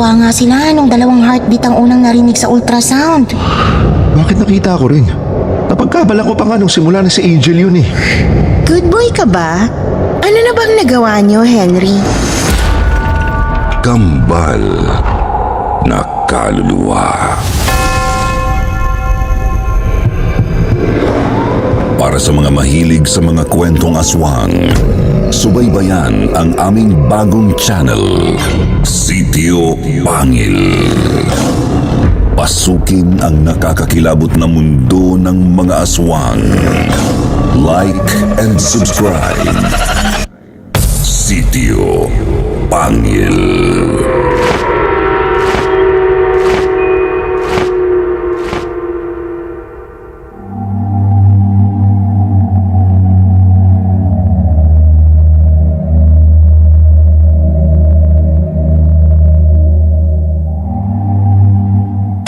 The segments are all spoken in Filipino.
Nagsawa nga sila nung dalawang heartbeat ang unang narinig sa ultrasound. Bakit nakita ko rin? Napagkabalan ko pa nga nung simula na si Angel yun eh. Good boy ka ba? Ano na bang nagawa niyo, Henry? Kambal na kaluluwa. Para sa mga mahilig sa mga kwentong aswang, subaybayan ang aming bagong channel, Sitio Pangil. Pasukin ang nakakakilabot na mundo ng mga aswang. Like and subscribe. Sitio Pangil.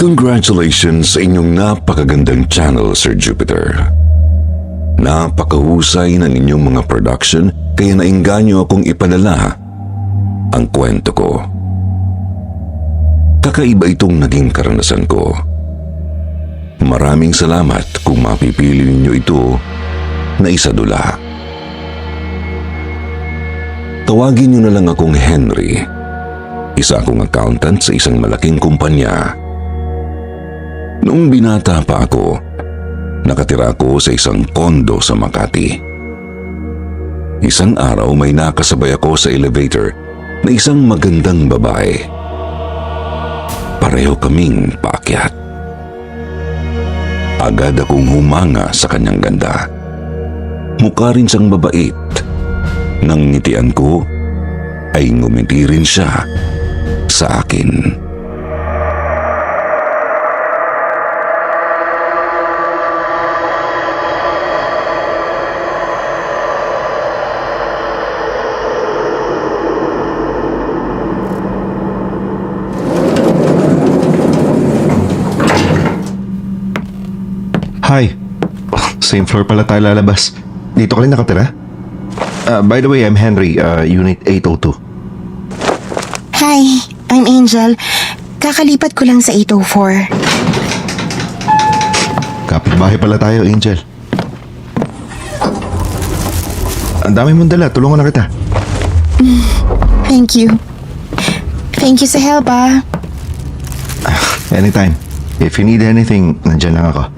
Congratulations sa inyong napakagandang channel, Sir Jupiter. Napakahusay ng inyong mga production kaya nainganyo akong ipadala ang kwento ko. Kakaiba itong naging karanasan ko. Maraming salamat kung mapipili ninyo ito na isadula. Tawagin niyo na lang akong Henry. Isa akong accountant sa isang malaking kumpanya. Noong binata pa ako, nakatira ako sa isang kondo sa Makati. Isang araw may nakasabay ako sa elevator na isang magandang babae. Pareho kaming paakyat. Agad akong humanga sa kanyang ganda. Mukha rin siyang mabait. Nang ngitian ko, ay ngumiti rin siya sa akin. Hi. Same floor pala tayo lalabas. Dito ka rin nakatira? By the way, I'm Henry, Unit 802. Hi, I'm Angel. Kakalipat ko lang sa 804. Kapitbahay pala tayo, Angel. Ang dami mong dala, tulungan na kita. Thank you. Thank you sa help, ah. Anytime. If you need anything, nandyan lang ako.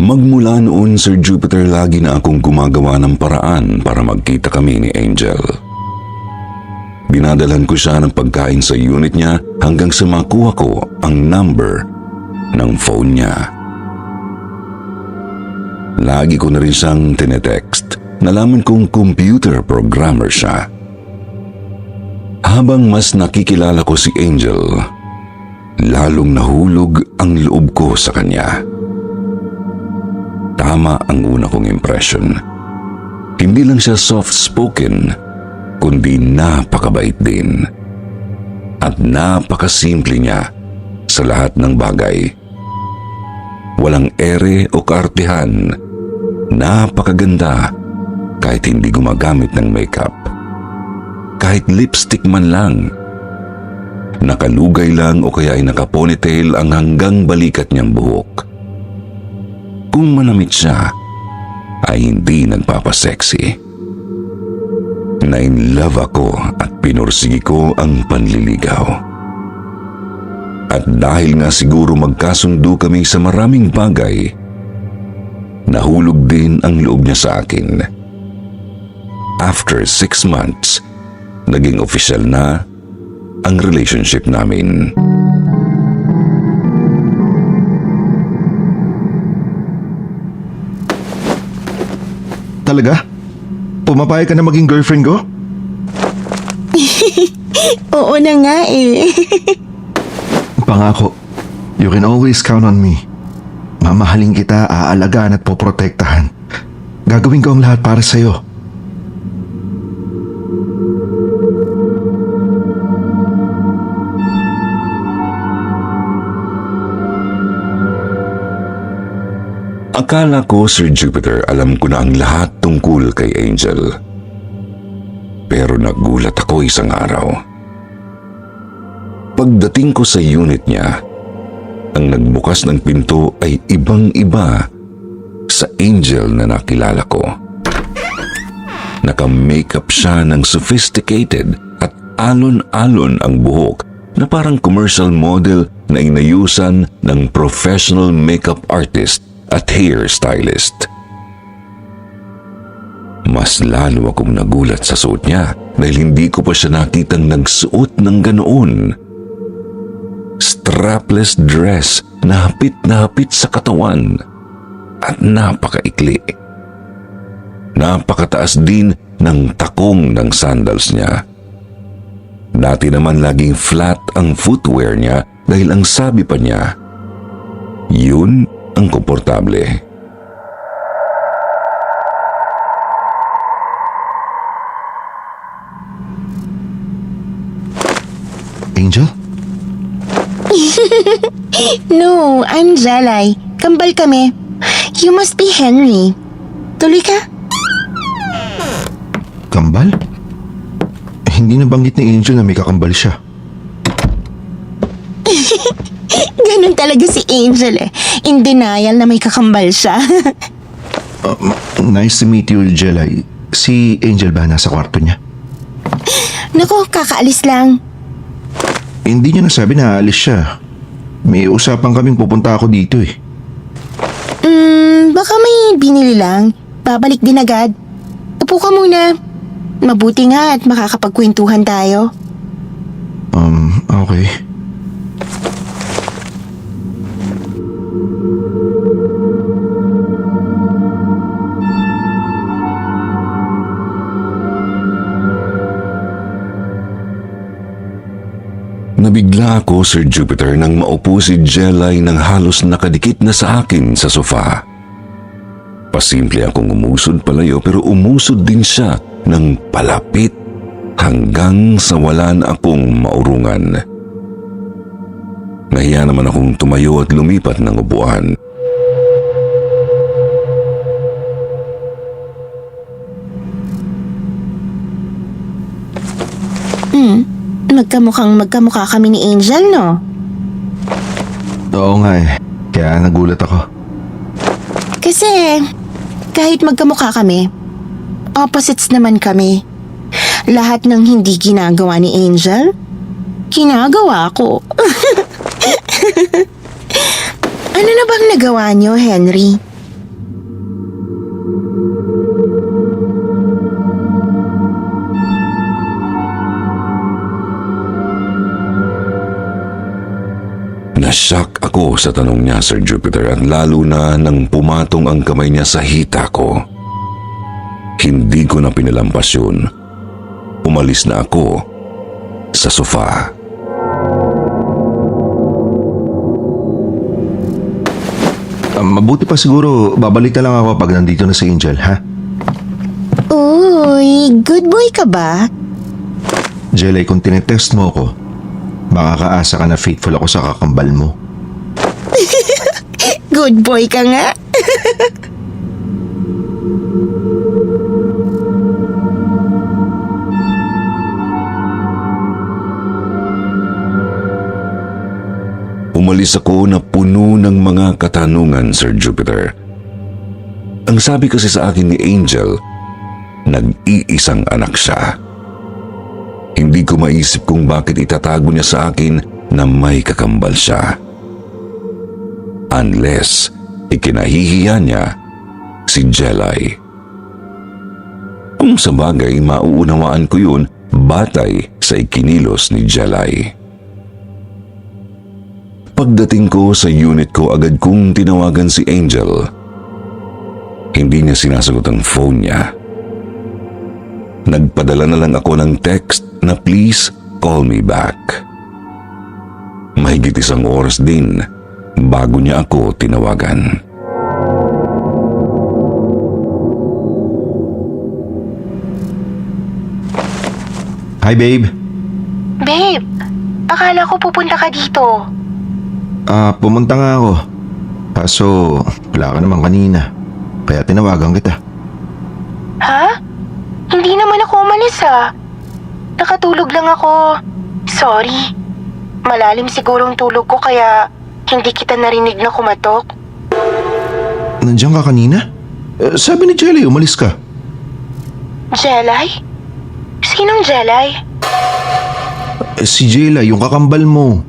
Magmula noon, Sir Jupiter, lagi na akong gumagawa ng paraan para magkita kami ni Angel. Dinadalan ko siya ng pagkain sa unit niya hanggang sa makuha ko ang number ng phone niya. Lagi ko na rin siyang tinetext. Nalaman kong computer programmer siya. Habang mas nakikilala ko si Angel, lalong nahulog ang loob ko sa kanya. Tama ang una kong impression. Hindi lang siya soft-spoken, kundi napakabait din. At napakasimple niya sa lahat ng bagay. Walang ere o kaartihan. Napakaganda kahit hindi gumagamit ng makeup. Kahit lipstick man lang. Nakalugay lang o kaya ay nakaponytail ang hanggang balikat niyang buhok. Kung manamit siya, ay hindi nagpapasexy. Na-in-love ako at pinursigi ko ang panliligaw. At dahil nga siguro magkasundo kami sa maraming bagay, nahulog din ang loob niya sa akin. After 6 months, naging official na ang relationship namin. Talaga? Pumapayag ka na maging girlfriend ko? Oo na nga eh. Pangako, you can always count on me. Mamahalin kita, aalagaan at poprotektahan. Gagawin ko ang lahat para sa'yo. Akala ko, Sir Jupiter, alam ko na ang lahat tungkol kay Angel. Pero nagulat ako isang araw. Pagdating ko sa unit niya, ang nagbukas ng pinto ay ibang-iba sa Angel na nakilala ko. Naka-makeup siya ng sophisticated at alon-alon ang buhok na parang commercial model na inayusan ng professional makeup artist at hairstylist. Mas lalo akong nagulat sa suot niya dahil hindi ko pa siya nakitang nagsuot ng ganoon. Strapless dress na hapit sa katawan at napakaikli. Napakataas din ng takong ng sandals niya. Dati naman laging flat ang footwear niya dahil ang sabi pa niya, yun ang komportable. Angel? No, I'm Jelay. Kambal kami. You must be Henry. Tuloy ka? Kambal? Hindi nabanggit ni Angel na may kakambal siya. Ganun talaga si Angel eh. In denial na may kakambal siya. Nice to meet you, Jelay. Si Angel ba nasa kwarto niya? Naku, kakaalis lang. Hindi niya nasabi na aalis siya. May usapan kaming pupunta ako dito eh. Baka may binili lang. Babalik din agad. Upo ka muna. Mabuti nga at makakapagkwentuhan tayo. Okay. Nabigla ako, Sir Jupiter, nang maupo si Jelay nang halos nakadikit na sa akin sa sofa. Pasimple akong umusod palayo pero umusod din siya ng palapit hanggang sa wala na akong maurungan. Nahiya naman akong tumayo at lumipat ng upuan. Magkamukha kami ni Angel, no? Oo nga eh. Kaya nagulat ako. Kasi, kahit magkamukha kami, opposites naman kami. Lahat ng hindi ginagawa ni Angel, ginagawa ko. Ano na bang nagawa niyo, Henry? Nashock ako sa tanong niya, Sir Jupiter, at lalo na nang pumatong ang kamay niya sa hita ko. Hindi ko na pinalampas yun. Umalis na ako sa sofa. Mabuti pa siguro babalik na lang ako pag nandito na si Angel, ha? Uy, good boy ka ba? Jelay, kung tinetest mo ako, makakaasa ka na faithful ako sa kakambal mo. Good boy ka nga. Umalis ako na puno ng mga katanungan, Sir Jupiter. Ang sabi kasi sa akin ni Angel, nag-iisang anak siya. Hindi ko maisip kung bakit itatago niya sa akin na may kakambal siya. Unless ikinahihiya niya si Jelay. Kung sa bagay, mauunawaan ko yun batay sa ikinilos ni Jelay. Pagdating ko sa unit ko, agad kong tinawagan si Angel. Hindi niya sinasagot ang phone niya. Nagpadala na lang ako ng text na please call me back. Mahigit 1 oras din bago niya ako tinawagan. Hi, babe. Babe, akala ko pupunta ka dito. Pumunta nga ako. Kaso, wala ka naman kanina. Kaya tinawagan kita. Ha? Hindi naman ako umalis Nakatulog lang ako. Sorry. Malalim siguro ang tulog ko kaya hindi kita narinig na kumatok. Nandiyan ka kanina? Sabi ni Jelly, umalis ka. Jelay? Sinong Jelay? Si Jela, yung kakambal mo.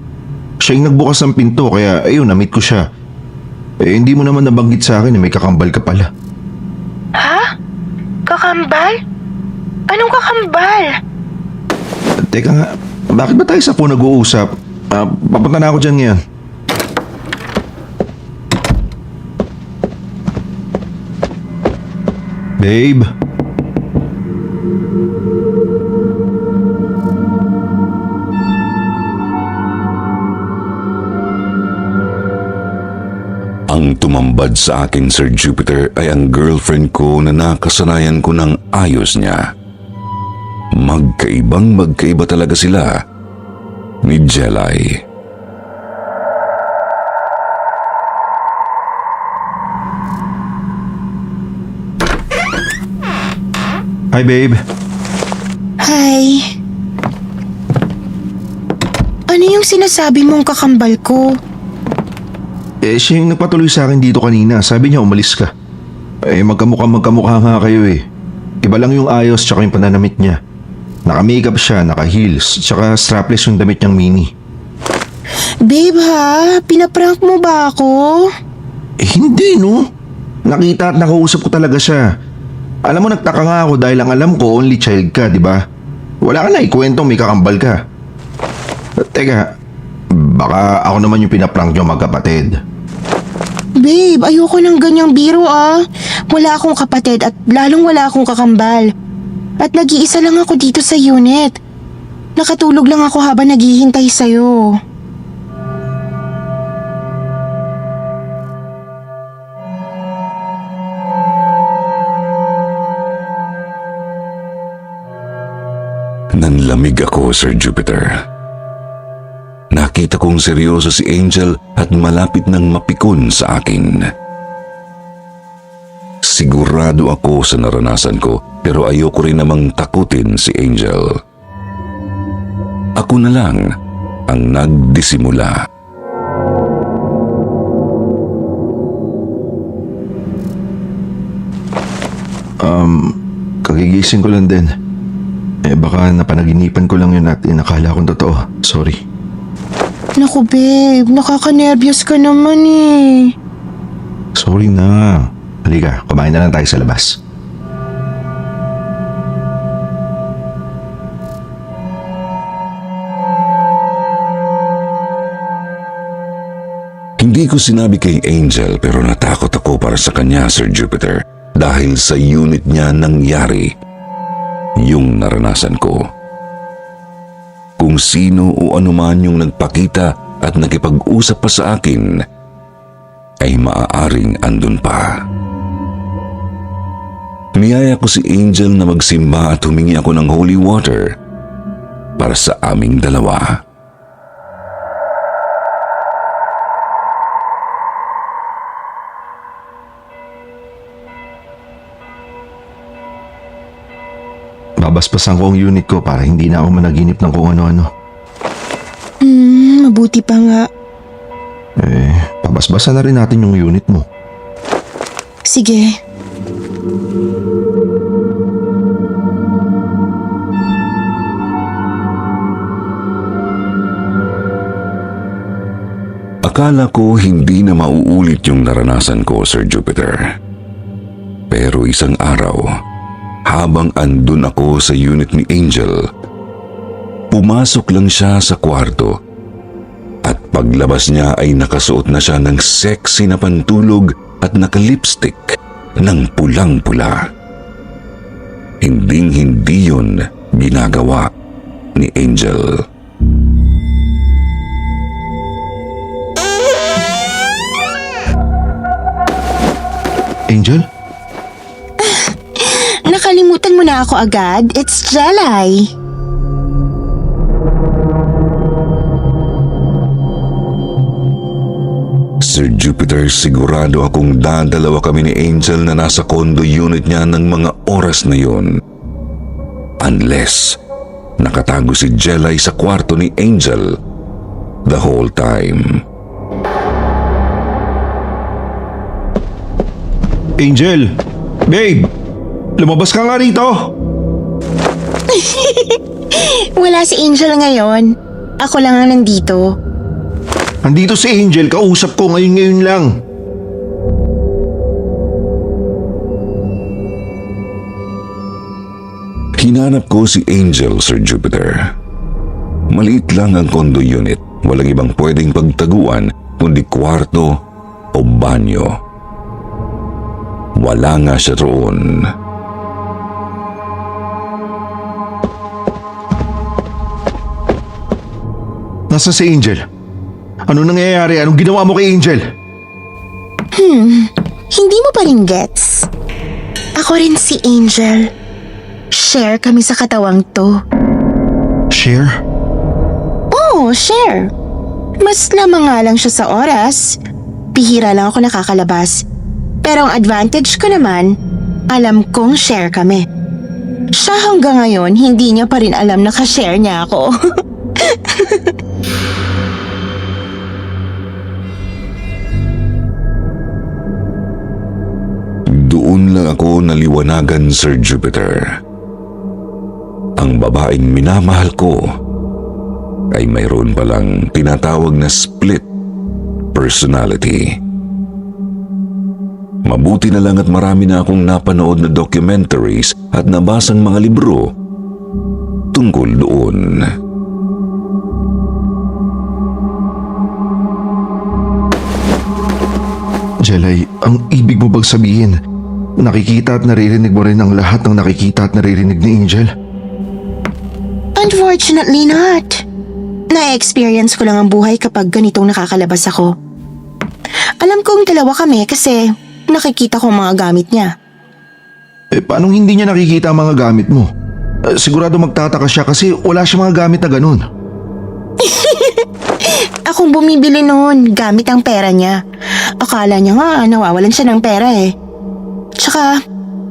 Siya yung nagbukas ng pinto kaya ayun, na-meet ko siya. Hindi mo naman nabanggit sa akin may kakambal ka pala. Ha? Kakambal? Anong kakambal? Teka nga, bakit ba tayo sa phone nag-uusap? Papunta na ako dyan ngayon. Babe? Ang tumambad sa akin, Sir Jupiter, ay ang girlfriend ko na nakasanayan ko ng ayos niya. Magkaibang-magkaiba talaga sila ni Jelay. Hi, babe. Hi. Ano yung sinasabi mong kakambal ko? Siya yung nagpatuloy sa akin dito kanina. Sabi niya umalis ka. Magkamukha nga kayo eh. Iba lang yung ayos tsaka yung pananamit niya. Naka-makeup siya, naka-heels, tsaka strapless yung damit niyang mini. Babe ha, pinaprank mo ba ako? Hindi no. Nakita at nakausap ko talaga siya. Alam mo, nagtaka nga ako dahil ang alam ko only child ka, di ba? Wala ka na ikwentong may kakambal ka. Teka, baka ako naman yung pinaprank niyo magkapatid. Babe, ayoko ng ganyang biro Wala akong kapatid at lalong wala akong kakambal. At nag-iisa lang ako dito sa unit. Nakatulog lang ako habang naghihintay sa'yo. Nanlamig ako, Sir Jupiter. Nakita kong seryoso si Angel at malapit nang mapikon sa akin. Sigurado ako sa naranasan ko pero ayoko rin namang takutin si Angel. Ako na lang ang nagdisimula. Kagigising ko lang din. Baka napanaginipan ko lang yun at inakala kong totoo. Sorry. Naku babe, nakaka-nervyos ka naman Sorry na. Halika, kumain na lang tayo sa labas. Hindi ko sinabi kay Angel pero natakot ako para sa kanya, Sir Jupiter, dahil sa unit niya nangyari yung naranasan ko. Kung sino o anuman yung nagpakita at nakipag-usap pa sa akin, ay maaaring andun pa. Niyaya ko si Angel na magsimba at humingi ako ng holy water para sa aming dalawa. Babaspasan ko ang unit ko para hindi na ako managinip ng kung ano-ano. Mabuti pa nga. Pabasbasan na rin natin yung unit mo. Sige. Akala ko hindi na mauulit yung naranasan ko, Sir Jupiter. Pero isang araw, habang andun ako sa unit ni Angel, pumasok lang siya sa kwarto at paglabas niya ay nakasuot na siya ng sexy na pantulog at naka-lipstick ng pulang-pula. Hinding-hindi yun ginagawa ni Angel. Angel? Nakalimutan mo na ako agad. It's Jelay. Sir Jupiter, sigurado akong dadalawa kami ni Angel na nasa condo unit niya ng mga oras na yun. Unless nakatago si Jelay sa kwarto ni Angel the whole time. Angel! Babe! Lumabas ka nga rito! Wala si Angel ngayon. Ako lang ang nandito. Andito si Angel, kausap ko ngayon lang. Hinanap ko si Angel, Sir Jupiter. Maliit lang ang condo unit. Walang ibang pwedeng pagtaguan kundi kwarto o banyo. Wala nga siya roon. Nasaan si Angel? Ano nangyayari? Anong ginawa mo kay Angel? Hindi mo pa rin gets. Ako rin si Angel. Share kami sa katawang to. Share? Oo, share. Mas lamang nga lang siya sa oras. Bihira lang ako nakakalabas. Pero ang advantage ko naman, alam kong share kami. Siya hanggang ngayon, hindi niya pa rin alam na ka-share niya ako. Doon lang ako naliwanagan, Sir Jupiter. Ang babaeng minamahal ko ay mayroon palang tinatawag na split personality. Mabuti na lang at marami na akong napanood na documentaries at nabasang mga libro tungkol doon. Jelay, ang ibig mo bang sabihin, nakikita at naririnig mo rin ang lahat ng nakikita at naririnig ni Angel? Unfortunately not. Na-experience ko lang ang buhay kapag ganitong nakakalabas ako. Alam kong dalawa kami kasi nakikita ko ang mga gamit niya. Paanong hindi niya nakikita ang mga gamit mo? Sigurado magtataka siya kasi wala siya mga gamit na ganun. Akong bumibili noon gamit ang pera niya. Akala niya nga nawawalan siya ng pera eh. Tsaka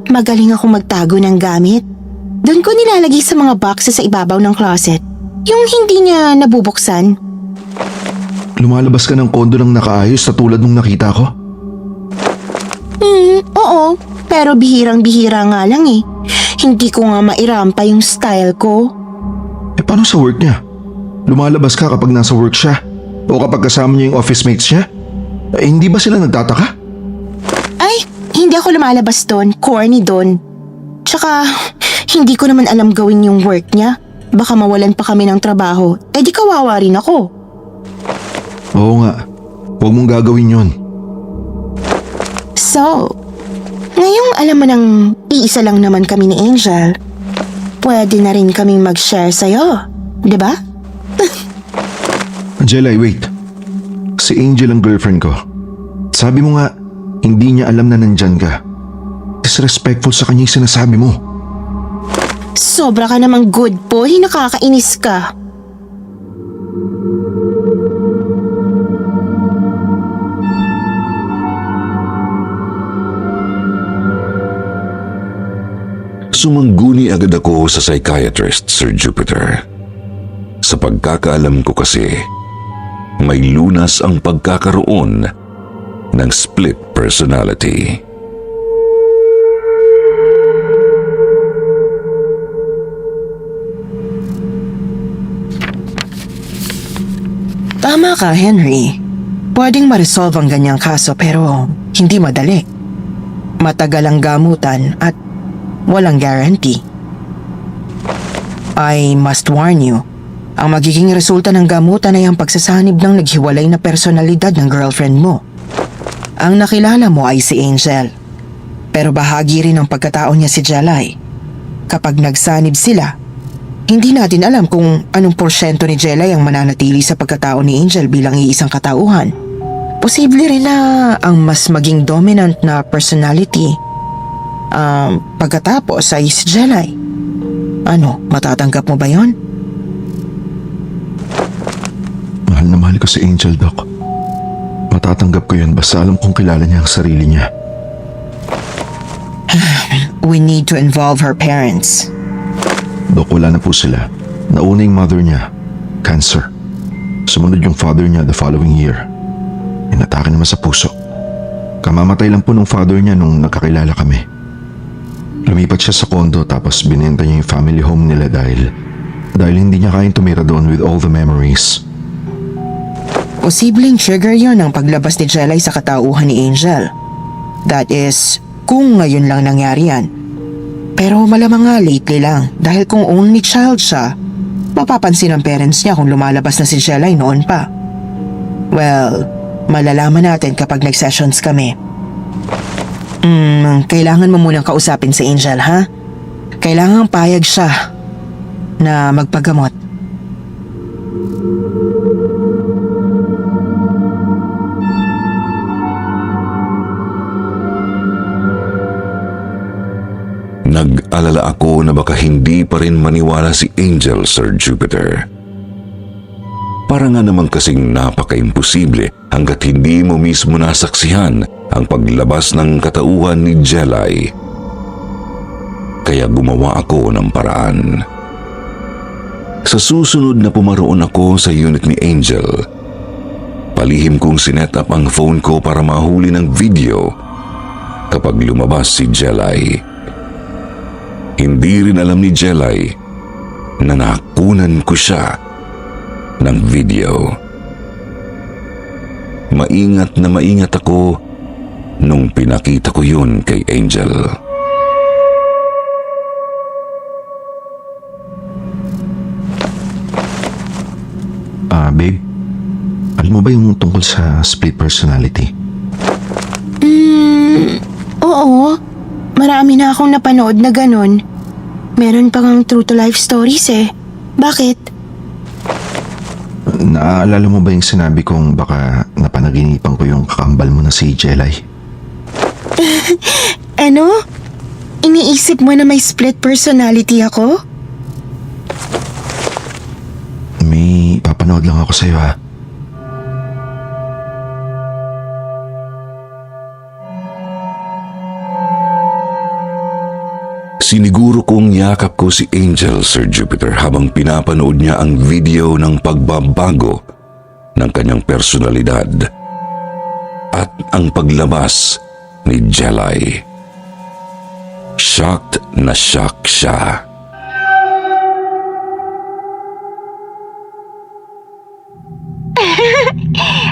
magaling akong magtago ng gamit. Doon ko nilalagay sa mga boxes sa ibabaw ng closet. Yung hindi niya nabubuksan. Lumalabas ka ng kondo ng nakaayos na tulad nung nakita ko? Oo. Pero bihirang-bihira nga lang eh. Hindi ko nga mairampa yung style ko. Paano sa work niya? Lumalabas ka kapag nasa work siya? O kapag kasama niya yung office mates niya? Hindi ba sila nagtataka? Ay, hindi ako lumalabas doon. Corny doon. Tsaka, hindi ko naman alam gawin yung work niya. Baka mawalan pa kami ng trabaho. Di kawawa rin ako. Oo nga. Huwag mong gagawin yun. So, ngayong alam mo nang iisa lang naman kami ni Angel, pwede na rin kaming mag-share sa'yo. Diba? Jelay, wait. Si Angel ang girlfriend ko. Sabi mo nga, hindi niya alam na nandyan ka. Disrespectful sa kanya yung sinasabi mo. Sobra ka namang good boy, nakakainis ka. Sumangguni agad ako sa psychiatrist, Sir Jupiter. Sa pagkakaalam ko kasi, may lunas ang pagkakaroon ng split personality. Tama ka, Henry. Pwedeng ma-resolve ang ganyang kaso pero hindi madali. Matagal ang gamutan at walang guarantee. I must warn you, ang magiging resulta ng gamutan ay ang pagsasanib ng naghiwalay na personalidad ng girlfriend mo. Ang nakilala mo ay si Angel, pero bahagi rin ng pagkatao niya si Jelay. Kapag nagsanib sila, hindi natin alam kung anong porsyento ni Jelay ang mananatili sa pagkatao ni Angel bilang iisang katauhan. Posible rin na ang mas maging dominant na personality pagkatapos ay si Jelay. Ano, matatanggap mo ba yon? Mahal na mahal ko si Angel, Doc. matatanggap ko yun basta alam kong kilala niya ang sarili niya. We need to involve her parents. Dok, wala na po sila. Nauna yung mother niya, cancer. Sumunod yung father niya the following year. Inatake naman sa puso. Kamamatay lang po ng father niya nung nagkakilala kami. Lumipat siya sa kondo tapos binenta niya yung family home nila dahil hindi niya kayang tumira doon with all the memories. Posibleng trigger yon ang paglabas ni Jelay sa katauhan ni Angel. That is, kung ngayon lang nangyari yan. Pero malamang nga lately lang dahil kung only child siya, mapapansin ng parents niya kung lumalabas na si Jelay noon pa. Well, malalaman natin kapag nag-sessions kami. Kailangan mo munang kausapin si Angel, ha? Kailangan payag siya na magpagamot. Nag-alala ako na baka hindi pa rin maniwala si Angel, Sir Jupiter. Para nga naman kasing napaka-imposible hanggat hindi mo mismo nasaksihan ang paglabas ng katauhan ni Jelay. Kaya gumawa ako ng paraan. Sa susunod na pumaroon ako sa unit ni Angel, palihim kong sinet up ang phone ko para mahuli ng video kapag lumabas si Jelay. Hindi rin alam ni Jelay na nakunan ko siya ng video. Maingat na maingat ako nung pinakita ko yun kay Angel. Babe, alam mo ba yung tungkol sa split personality? Oo. Marami na akong napanood na ganun. Meron pa ngang true to life stories eh. Bakit? Naaalala mo ba yung sinabi kong baka napanaginipan ko yung kakambal mo na si Jelay? Ano? Iniisip mo na may split personality ako? May papanood lang ako sa'yo, ha? Siniguro kong yakap ko si Angel, Sir Jupiter, habang pinapanood niya ang video ng pagbabago ng kanyang personalidad at ang paglabas ni Jelay. Shocked na shock siya.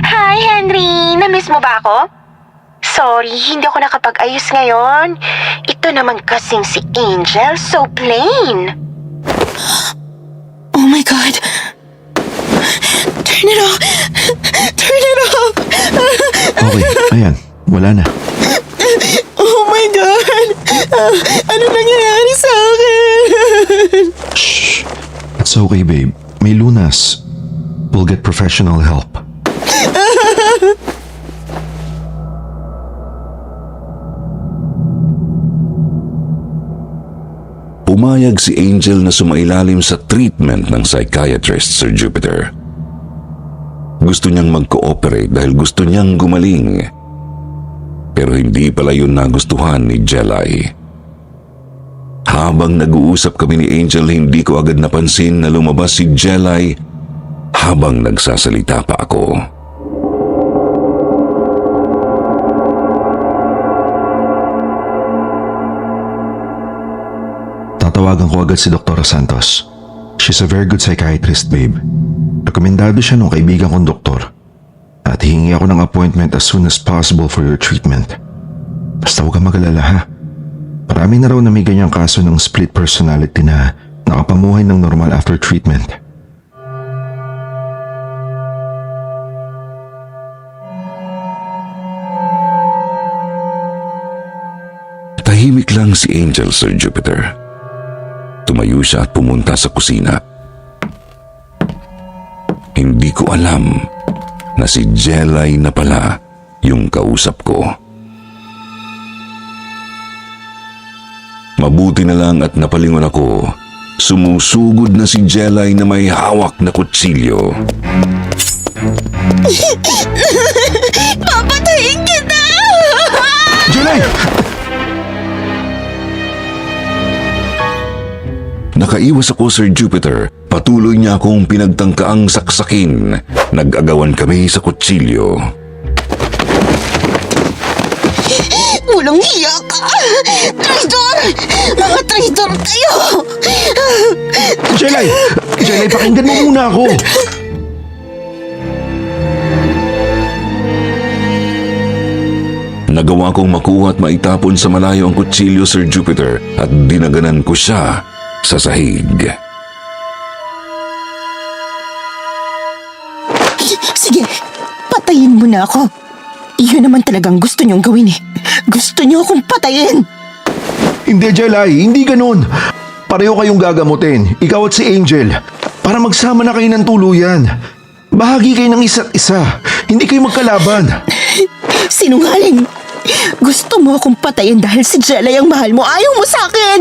Hi, Henry! Namiss mo ba ako? Sorry, hindi ako nakapag-ayos ngayon. Ito naman kasing si Angel, so plain. Oh my God! Turn it off! Turn it off! Okay, ayan. Wala na. Oh my God! Ano nangyayari sa akin? Shh! It's okay, babe. May lunas. We'll get professional help. Pumayag si Angel na sumailalim sa treatment ng psychiatrist, Sir Jupiter. Gusto niyang mag-cooperate dahil gusto niyang gumaling. Pero hindi pala yun nagustuhan ni Jelay. Habang nag-uusap kami ni Angel, hindi ko agad napansin na lumabas si Jelay habang nagsasalita pa ako. Tatawagan ko agad si Dr. Santos. She's a very good psychiatrist, babe. Rekomendado siya ng kaibigan kong doktor. At hihingi ako ng appointment as soon as possible for your treatment. Basta huwag kang mag-alala, ha? Marami na raw na may ganyang kaso ng split personality na nakapamuhay ng normal after treatment. Tahimik lang si Angel, Sir Jupiter. Tumayo siya at pumunta sa kusina. Hindi ko alam na si Jelay na pala yung kausap ko. Mabuti na lang at napalingon ako. Sumusugod na si Jelay na may hawak na kutsilyo. Jelay! Nakaiwas ako, Sir Jupiter. Patuloy niya akong pinagtangkaang saksakin. Nag-agawan kami sa kutsilyo. Walang hiya ka! Traidor! Mga traidor kayo! Jelay! Jelay, pakinggan mo muna ako! Nagawa kong makuha at maitapon sa malayo ang kutsilyo, Sir Jupiter, at dinaganan ko siya sa sahig. Sige, patayin mo na ako. Iyon naman talagang gusto niyong gawin eh. Gusto niyo akong patayin. Hindi, Jelay, hindi ganun. Pareho kayong gagamutin, ikaw at si Angel, para magsama na kayo ng tuluyan. Bahagi kayo ng isa't isa, hindi kayo magkalaban. Sinungaling. Gusto mo akong patayin dahil si Jelay ang mahal mo. Ayaw mo sa akin.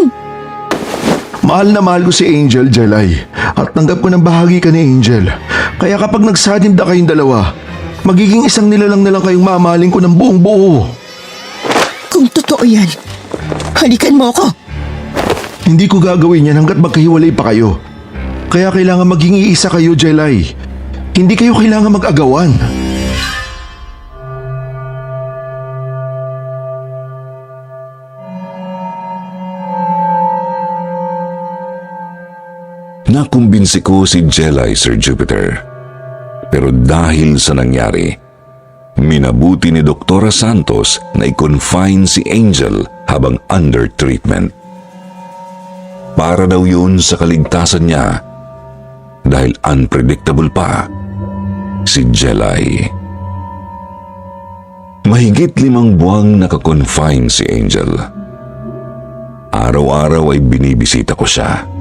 Mahal na mahal ko si Angel, Jelay, at tanggap ko ng bahagi ka ni Angel. Kaya kapag nagsanib na kayong dalawa, magiging isang nilalang na lang kayong mamahalin ko ng buong buo. Kung totoo yan, halikan mo ako. Hindi ko gagawin yan hanggat magkahiwalay pa kayo. Kaya kailangan maging iisa kayo, Jelay. Hindi kayo kailangan mag-agawan. Nakumbinsi ko si Jelay, Sir Jupiter. Pero dahil sa nangyari, minabuti ni Doktora Santos na i-confine si Angel habang under treatment. Para daw yun sa kaligtasan niya dahil unpredictable pa si Jelay. Mahigit 5 buwang naka-confine si Angel. Araw-araw ay binibisita ko siya.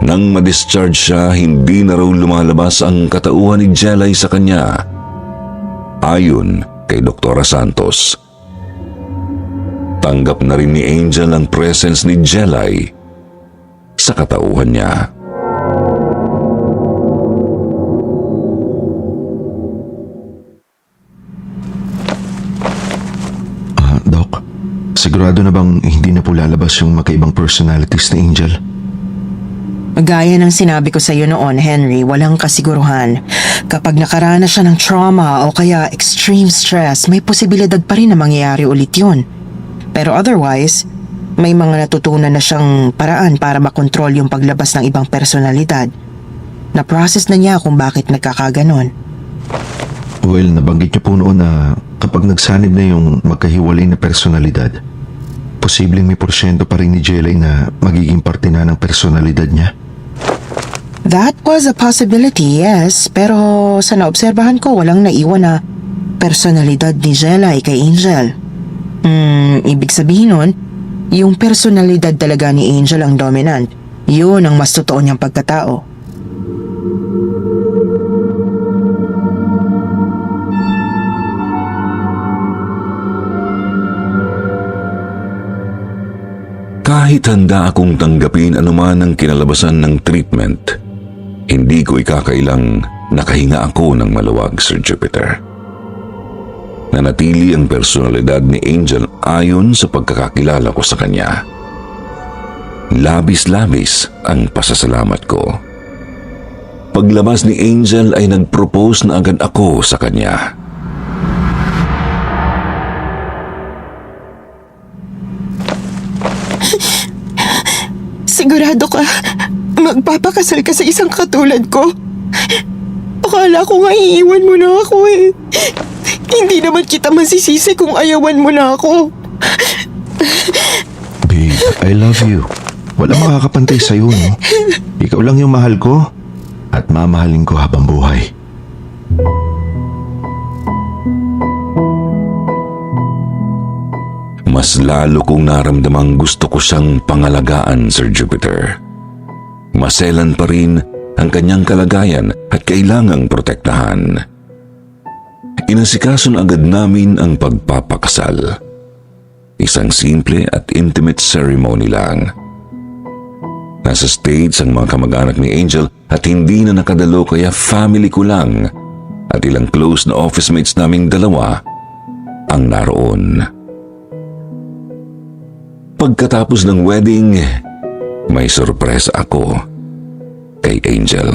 Nang ma-discharge siya, hindi na raw lumalabas ang katauhan ni Jelay sa kanya. Ayon kay Doktora Santos. Tanggap na rin ni Angel ang presence ni Jelay sa katauhan niya. Doc, sigurado na bang hindi na po lalabas yung magkaibang personalities ni Angel? Gaya ng sinabi ko sa iyo noon, Henry, walang kasiguruhan. Kapag nakaranas siya ng trauma o kaya extreme stress, may posibilidad pa rin na mangyayari ulit yun. Pero otherwise, may mga natutunan na siyang paraan para makontrol yung paglabas ng ibang personalidad. Na-process na niya kung bakit nagkakaganon. Well, nabanggit niyo po noon na kapag nagsanib na yung magkahiwalay na personalidad, posibleng may porsyento pa rin ni Jelay na magiging parte na ng personalidad niya. That was a possibility, yes. Pero sa naobserbahan ko, walang naiwan na personalidad ni Jelay kay Angel. Ibig sabihin nun, yung personalidad talaga ni Angel ang dominant. Yun ang mas totoo niyang pagkatao. Kahit handa akong tanggapin anuman ang kinalabasan ng treatment, hindi ko ikakailang nakahinga ako ng maluwag, Sir Jupiter. Nanatili ang personalidad ni Angel ayon sa pagkakakilala ko sa kanya. Labis-labis ang pasasalamat ko. Paglabas ni Angel ay nag-propose na agad ako sa kanya. Sigurado ka, magpapakasal ka sa isang katulad ko? Akala ko nga iiwan mo na ako eh. Hindi naman kita masisisi kung ayawan mo na ako. Babe, I love you. Walang makakapantay sa'yo, no? Ikaw lang yung mahal ko at mamahalin ko habang buhay. Mas lalo kong naramdamang gusto ko siyang pangalagaan, Sir Jupiter. Maselan pa rin ang kanyang kalagayan at kailangang protektahan. Inasikaso na agad namin ang pagpapakasal. Isang simple at intimate ceremony lang. Nasa States ang mga kamag-anak ni Angel at hindi na nakadalo kaya family ko lang at ilang close na office mates naming 2 ang naroon. Pagkatapos ng wedding, may sorpresa ako kay Angel.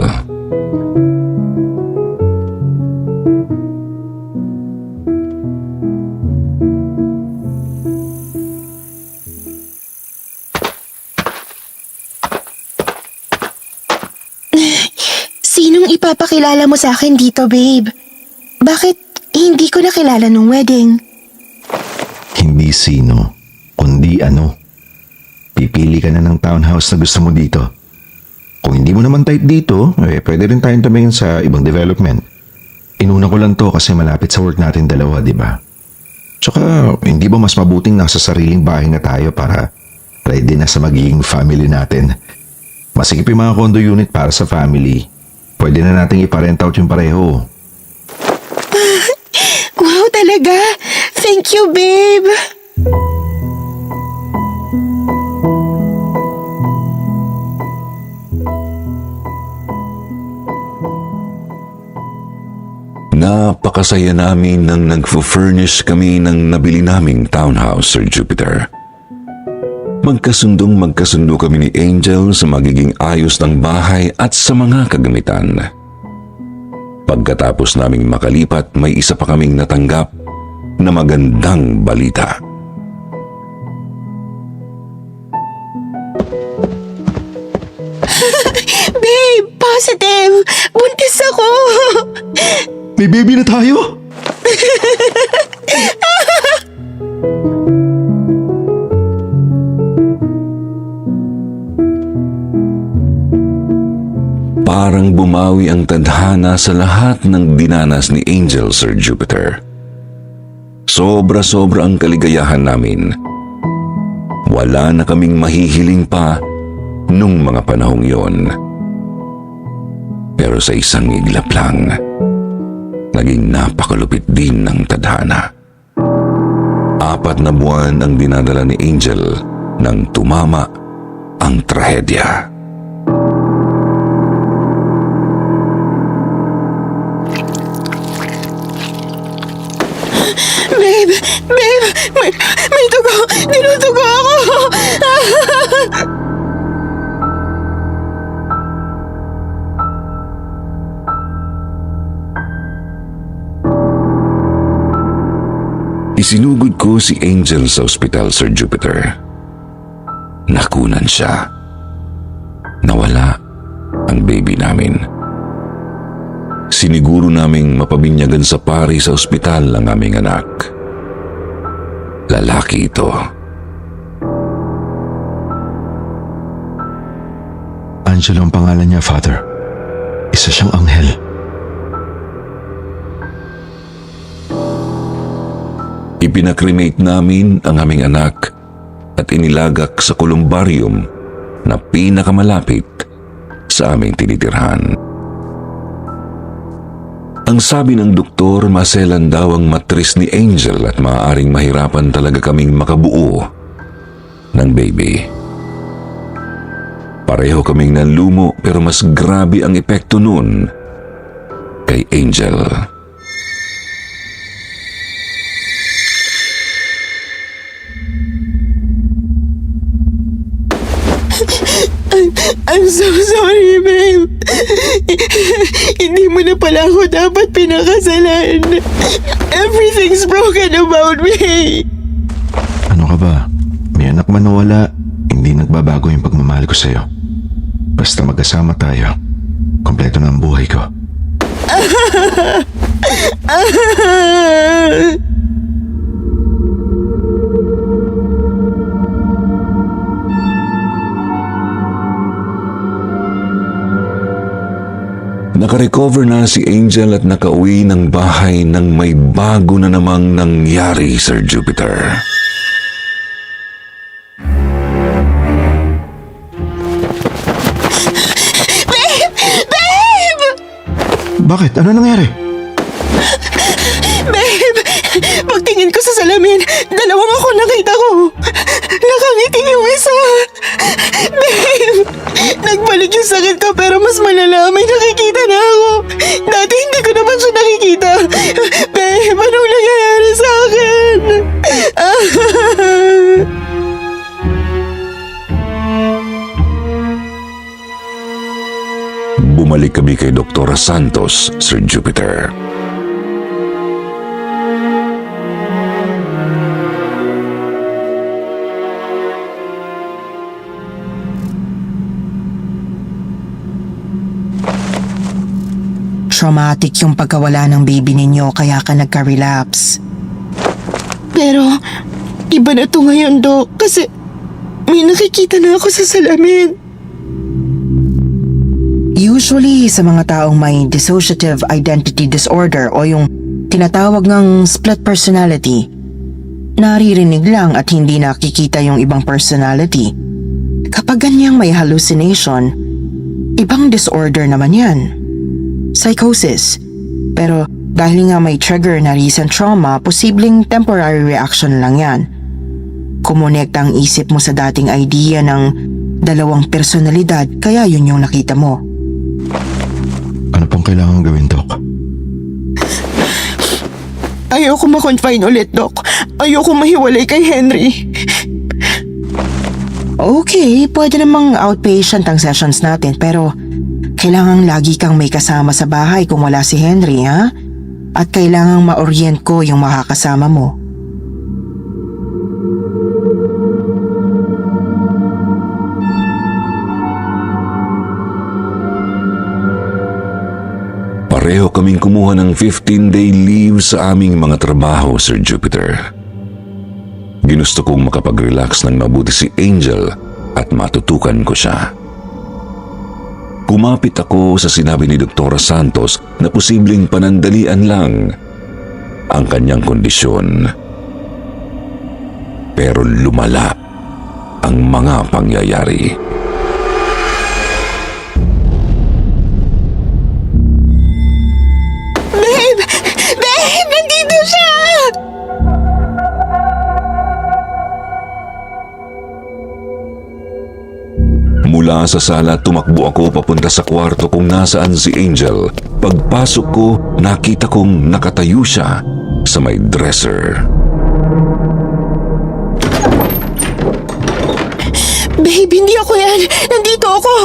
Sinong ipapakilala mo sa akin dito, babe? Bakit hindi ko nakilala nung wedding? Hindi sino, kundi ano. Pipili ka na ng townhouse na gusto mo dito. Kung hindi mo naman type dito, pwede rin tayong tumingin sa ibang development. Inuna ko lang to kasi malapit sa work natin dalawa, di ba? Tsaka, hindi ba mas mabuting nasa sariling bahay na tayo para ready na sa magiging family natin? Masikip yung mga condo unit para sa family. Pwede na nating iparent out yung pareho. Wow, talaga? Thank you, babe! Napakasaya namin nang nag-furnish kami ng nabili naming townhouse, Sir Jupiter. Magkasundo kami ni Angel sa magiging ayos ng bahay at sa mga kagamitan. Pagkatapos naming makalipat, may isa pa kaming natanggap na magandang balita. Babe, positive! Buntis ako! May baby na tayo! Parang bumawi ang tadhana sa lahat ng dinanas ni Angel, Sir Jupiter. Sobra-sobra ang kaligayahan namin. Wala na kaming mahihiling pa nung mga panahong yon. Pero sa isang iglap lang, naging napakalupit din ng tadhana. 4 na buwan ang dinadala ni Angel nang tumama ang trahedya. Babe! Babe! May dugo! Dinudugo ako! Isinugod ko si Angel sa ospital, Sir Jupiter. Nakunan siya. Nawala ang baby namin. Siniguro naming mapabinyagan sa pari sa ospital ang aming anak. Lalaki ito. Angelo ang pangalan niya, Father. Isa siyang anghel. Ipinakremate namin ang aming anak at inilagak sa kolumbarium na pinakamalapit sa aming tinitirhan. Ang sabi ng doktor, maselan daw ang matris ni Angel at maaaring mahirapan talaga kaming makabuo ng baby. Pareho kaming nanlumo pero mas grabe ang epekto nun kay Angel. I'm so sorry, babe. Hindi mo na pala ako dapat pinakasalan. Everything's broken about me. Ano ka ba? May anak man o wala, hindi nagbabago yung pagmamahal ko sa'yo. Basta magkasama tayo, kompleto na ang buhay ko. Nakarecover na si Angel at nakauwi ng bahay nang may bago na namang nangyari, Sir Jupiter. Bakit? Ano nangyari? Babe, pagtingin ko sa salamin, dalawang ako nakita ko. Nakangiti yung isa. Babe, nagbalik yung sakit ko pero mas malala, may nakikita na ako. Dati hindi ko naman siya nakikita. Babe, anong nangyayari sa akin? bumalik kami kay Dr. Santos, Sir Jupiter. Traumatic yung pagkawala ng baby ninyo kaya ka nagka-relapse. Pero, iba na to ngayon, Dok. Kasi, may nakikita na ako sa salamin. Usually, sa mga taong may dissociative identity disorder o yung tinatawag ng split personality, naririnig lang at hindi nakikita yung ibang personality. Kapag ganyang may hallucination, ibang disorder naman yan. Psychosis. Pero dahil nga may trigger na recent trauma, posibleng temporary reaction lang yan. Kumonekta ang isip mo sa dating idea ng dalawang personalidad kaya yun yung nakita mo. Ano pang kailangan gawin, Doc? Ayoko ma-confine ulit, Dok. Ayoko mahiwalay kay Henry. Okay, pwede namang outpatient ang sessions natin pero kailangang lagi kang may kasama sa bahay kung wala si Henry, ha? At kailangang ma-orient ko yung makakasama mo. Pareho kaming kumuha ng 15-day leave sa aming mga trabaho, Sir Jupiter. Ginusto kong makapag-relax ng mabuti si Angel at matutukan ko siya. Kumapit ako sa sinabi ni Dr. Santos na posibleng panandalian lang ang kanyang kondisyon. Pero lumala ang mga pangyayari. Babe! Babe! Nandito siya! Mula sa sala, tumakbo ako papunta sa kwarto kung nasaan si Angel. Pagpasok ko, nakita kong nakatayo siya sa may dresser. Babe, hindi ako yan! Nandito ako!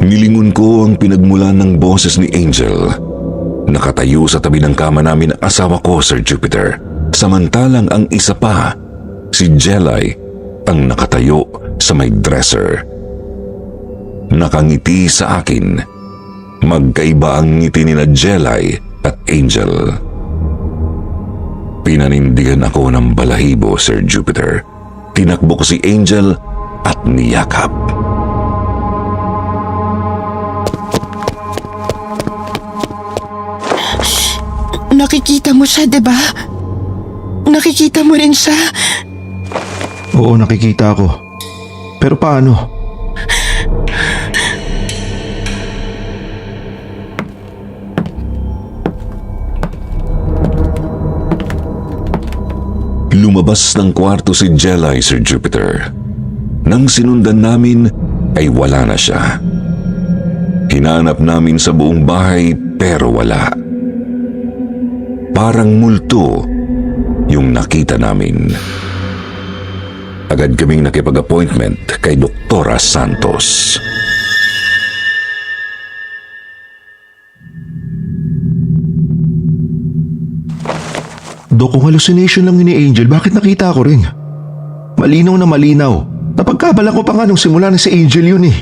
Nilingon ko ang pinagmulan ng boses ni Angel. Nakatayo sa tabi ng kama namin ang asawa ko, Sir Jupiter. Samantalang ang isa pa, si Jelay, ang nakatayo sa may dresser. Nakangiti sa akin. Magkaiba ang ngiti ni na Jelay at Angel. Pinanindigan ako ng balahibo, Sir Jupiter. Tinakbo ko si Angel at niyakap. Nakikita mo siya, di ba? Nakikita mo rin siya. Oo, nakikita ko. Pero paano? Lumabas ng kwarto si Jelay, Sir Jupiter. Nang sinundan namin, ay wala na siya. Hinanap namin sa buong bahay pero wala. Parang multo yung nakita namin. Agad kaming nakipag-appointment kay Dr. Santos. Dok, kung hallucination lang yun ni Angel, bakit nakita ko rin? Malinaw na malinaw. Napagkabalan ko pa nga nung simula na si Angel yun eh.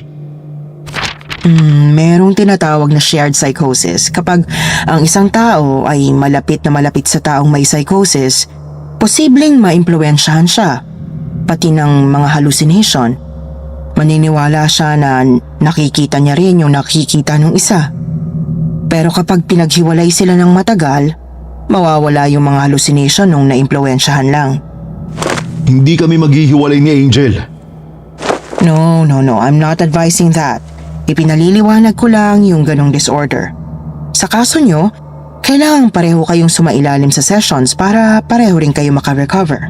Merong tinatawag na shared psychosis. Kapag ang isang tao ay malapit na malapit sa taong may psychosis, posibleng maimpluwensyahan siya, pati ng mga hallucination. Maniniwala siya na nakikita niya rin yung nakikita ng isa. Pero kapag pinaghiwalay sila ng matagal, mawawala yung mga hallucination nung naimpluwensyahan lang. Hindi kami maghihiwalay ni Angel. No, I'm not advising that. Ipinaliliwanag ko lang yung ganong disorder. Sa kaso nyo, kailangang pareho kayong sumailalim sa sessions para pareho rin kayo makarecover.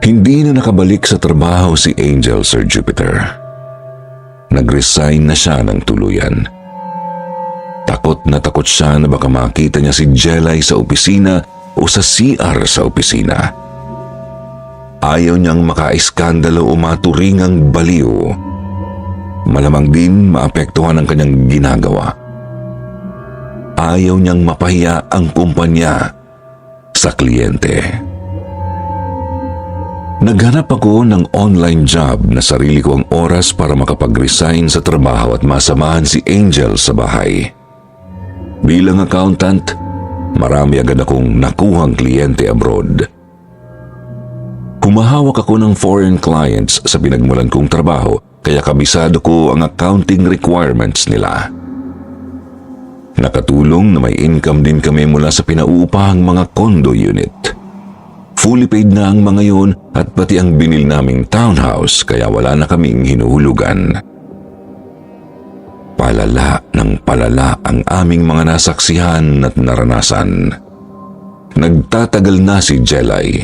Hindi na nakabalik sa trabaho si Angel, Sir Jupiter. Nag-resign na siya ng tuluyan. Takot na takot siya na baka makita niya si Jelay sa opisina o sa CR sa opisina. Ayaw niyang makaiskandalo o maturingang baliw. Malamang din maapektuhan ang kanyang ginagawa. Ayaw niyang mapahiya ang kumpanya sa kliyente. Naghanap ako ng online job na sarili ko ang oras para makapag-resign sa trabaho at masamahan si Angel sa bahay. Bilang accountant, marami agad akong nakuhang kliyente abroad. Humahawak ako ng foreign clients sa pinagmulan kong trabaho kaya kabisado ko ang accounting requirements nila. Nakatulong na may income din kami mula sa pinauupahang mga condo unit. Fully paid na ang mga yun at pati ang binil naming townhouse kaya wala na kaming hinuhulugan. Palala ng palala ang aming mga nasaksihan at naranasan. Nagtatagal na si Jelay.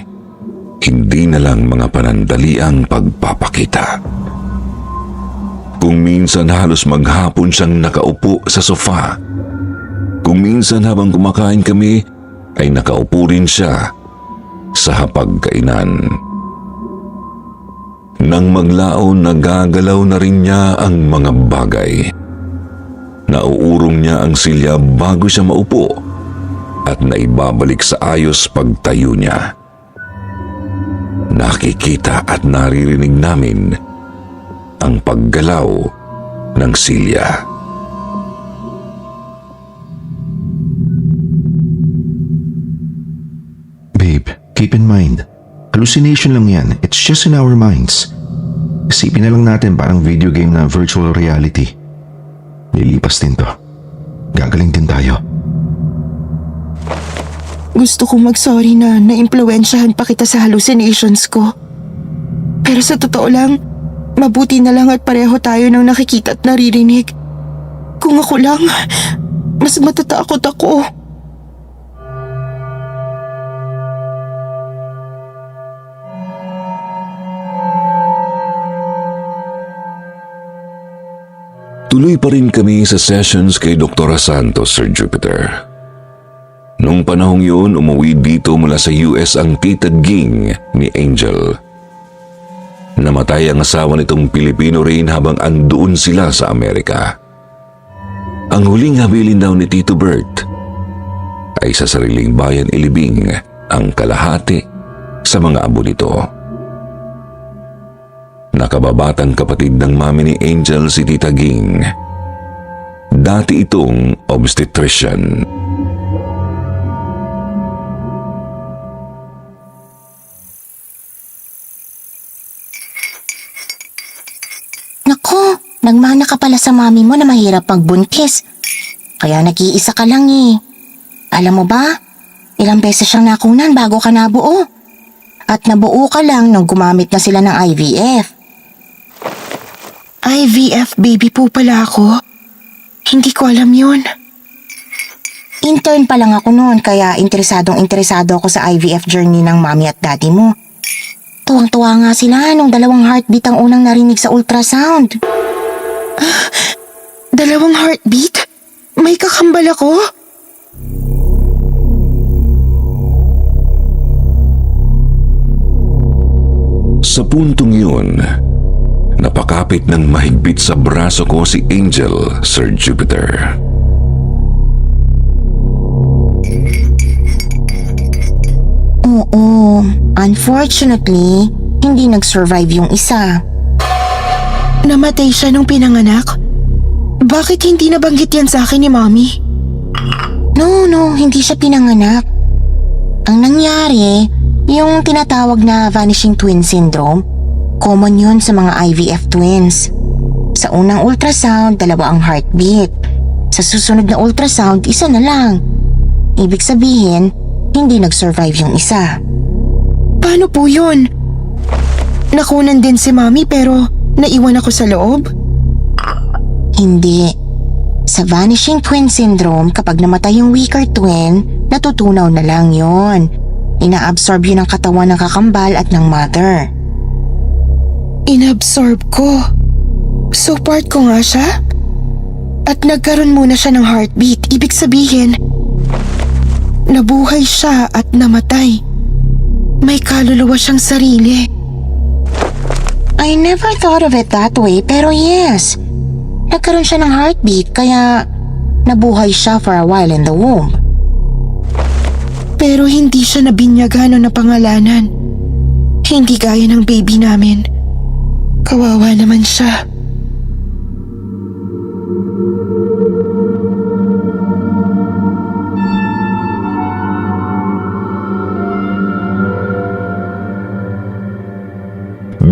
Hindi na lang mga panandaliang pagpapakita. Kung minsan halos maghapon siyang nakaupo sa sofa. Kung minsan habang kumakain kami ay nakaupo rin siya sa hapagkainan. Nang maglaon, nagagalaw na rin niya ang mga bagay. Nauurong niya ang silya bago siya maupo at naibabalik sa ayos pagtayo niya. Nakikita at naririnig namin ang paggalaw ng silya. Babe, keep in mind, hallucination lang yan. It's just in our minds. Isipin na lang natin parang video game na virtual reality. Lilipas din to. Gagaling din tayo. Gusto kong mag-sorry na naimpluwensyahan pa kita sa hallucinations ko. Pero sa totoo lang, mabuti na lang at pareho tayo ng nakikita at naririnig. Kung ako lang, mas matatakot ako. Tuloy pa rin kami sa sessions kay Dr. Santos, Sir Jupiter. Nung panahong yun, umuwi dito mula sa US ang tita Ging ni Angel. Namatay ang asawa nitong Pilipino rin habang andoon sila sa Amerika. Ang huling habilin daw ni Tito Bert ay sa sariling bayan ilibing ang kalahati sa mga abo nito. Nakababatang kapatid ng mami ni Angel si Tita Ging. Dati itong obstetrician. Nako, nagmana ka pala sa mami mo na mahirap magbuntis. Kaya nag-iisa ka lang eh. Alam mo ba, ilang beses siyang nakunan bago ka nabuo. At nabuo ka lang nung gumamit na sila ng IVF. IVF baby po pala ako. Hindi ko alam yun. Intern pa lang ako noon kaya interesado ako sa IVF journey ng mami at daddy mo. Tuwang-tuwa nga sila nung 2 heartbeat ang unang narinig sa ultrasound. 2 heartbeat? May kakambal ako? Sa puntong yun, napakapit ng mahigpit sa braso ko si Angel, Sir Jupiter. Oo, unfortunately, hindi nag-survive yung isa. Namatay siya nung pinanganak? Bakit hindi nabanggit yan sa akin ni Mommy? No, hindi siya pinanganak. Ang nangyari, yung tinatawag na vanishing twin syndrome, common yun sa mga IVF twins. Sa unang ultrasound, 2 ang heartbeat. Sa susunod na ultrasound, 1 na lang. Ibig sabihin, hindi nag-survive yung isa. Paano po yun? Nakunan din si Mommy pero naiwan ako sa loob? Hindi. Sa vanishing twin syndrome, kapag namatay yung weaker twin, natutunaw na lang yon. Ina-absorb yun ng katawan ng kakambal at ng mother. Inabsorb ko. So part ko nga siya? At nagkaroon muna siya ng heartbeat. Ibig sabihin, nabuhay siya at namatay. May kaluluwa siyang sarili. I never thought of it that way, pero yes. Nagkaroon siya ng heartbeat kaya nabuhay siya for a while in the womb. Pero hindi siya nabinyagan o napangalanan. Hindi gaya ng baby namin. Kawawa naman siya.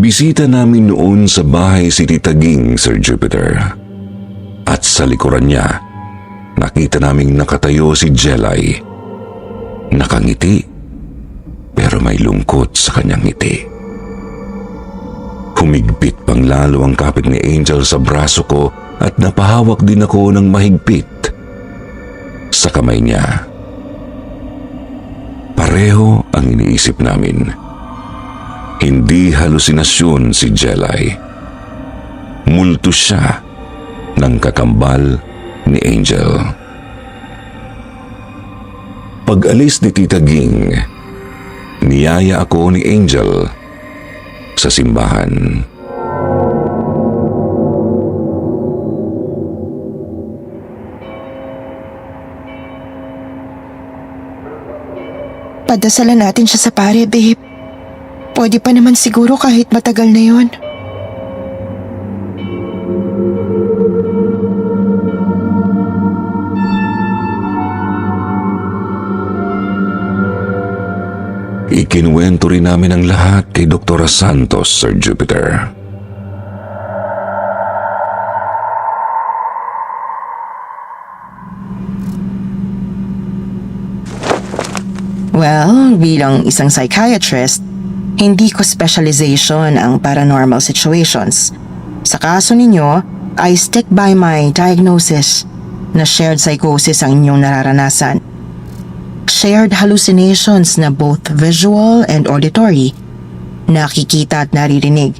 Bisita namin noon sa bahay si Tita Ging, Sir Jupiter. At sa likuran niya, nakita naming nakatayo si Jelay. Nakangiti, pero may lungkot sa kanyang ngiti. Humigpit pang lalo ang kapit ni Angel sa braso ko at napahawak din ako ng mahigpit sa kamay niya. Pareho ang iniisip namin. Hindi halusinasyon si Jelay. Multo siya ng kakambal ni Angel. Pag-alis ni Tita Ging, niyaya ako ni Angel sa simbahan. Padasalan natin siya sa pare, babe. Pwede pa naman siguro kahit matagal na yon. Ikinuwento rin namin ang lahat kay Dr. Santos, Sir Jupiter. Well, bilang isang psychiatrist, hindi ko specialization ang paranormal situations. Sa kaso ninyo, I stick by my diagnosis na shared psychosis ang inyong nararanasan. Shared hallucinations na both visual and auditory, nakikita at naririnig.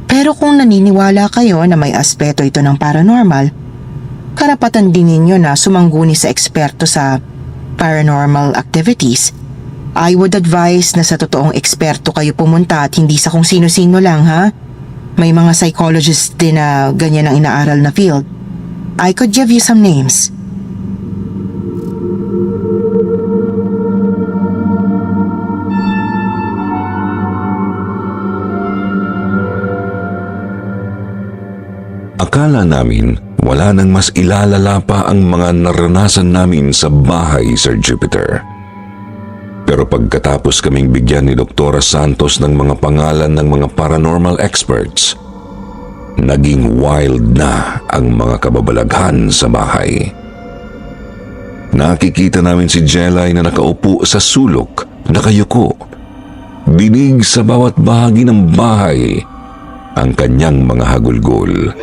Pero kung naniniwala kayo na may aspeto ito ng paranormal, karapatan din ninyo na sumangguni sa eksperto sa paranormal activities. I would advise na sa totoong eksperto kayo pumunta at hindi sa kung sino-sino lang, ha? May mga psychologists din na ganyan ang inaaral na field. I could give you some names. Akala namin wala nang mas ilalala pa ang mga naranasan namin sa bahay, Sir Jupiter. Pero pagkatapos kaming bigyan ni Dr. Santos ng mga pangalan ng mga paranormal experts, naging wild na ang mga kababalaghan sa bahay. Nakikita namin si Jelay na nakaupo sa sulok, nakayuko. Dinig sa bawat bahagi ng bahay ang kanyang mga hagulgol.